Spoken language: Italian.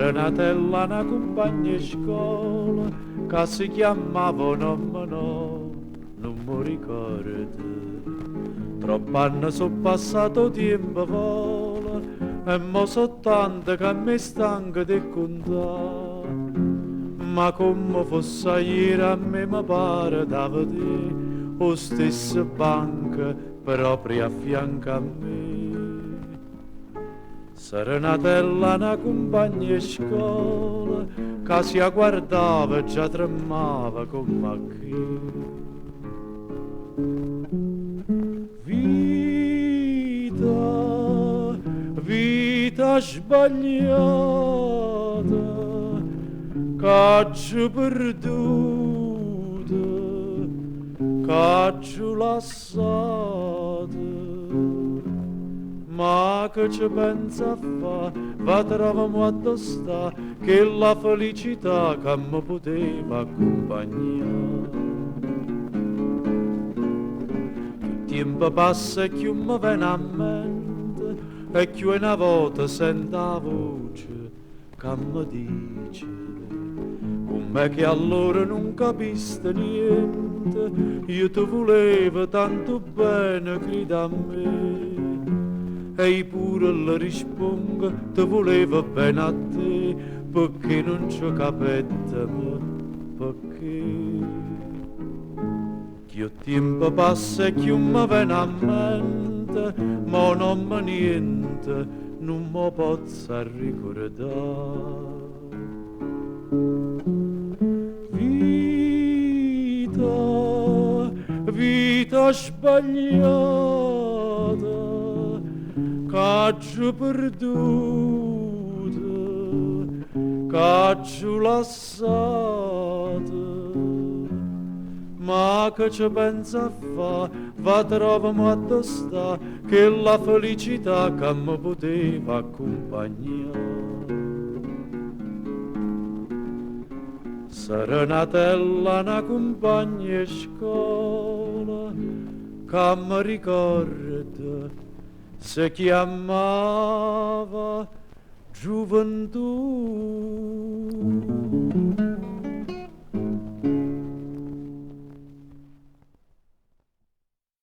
Serenatella una compagna di scuola che si chiamava non mi ricordo. Troppi anni sono passato tempo vola e mo so tanto che mi stanco di contare. Ma come fosse ieri a me mi pare da vedere o stessa banca proprio a fianco a me. Serenatella una compagna di scuola che si guardava e già tremava come a chi. Vita sbagliata, caccio perduta, caccio lassata. Ma che ci pensa a fa, va troviamo a sta che la felicità che mi poteva accompagnare. Tempo passa e più mi viene a mente e più una volta sento la voce che mi dice come che allora non capiste niente, io ti volevo tanto bene, grida a me e pure le rispondo ti volevo bene a te perché non ci capite perché più tempo passa e più mi viene a mente, ma non mi niente, non mi posso ricordare. Vita sbagliata, caccio perduta, caccio lassata. Ma che ci pensa a fa, va troviamo a sta che la felicità che mi poteva accompagnare. Serenatella una compagna di scuola che mi ricorda si chiamava gioventù.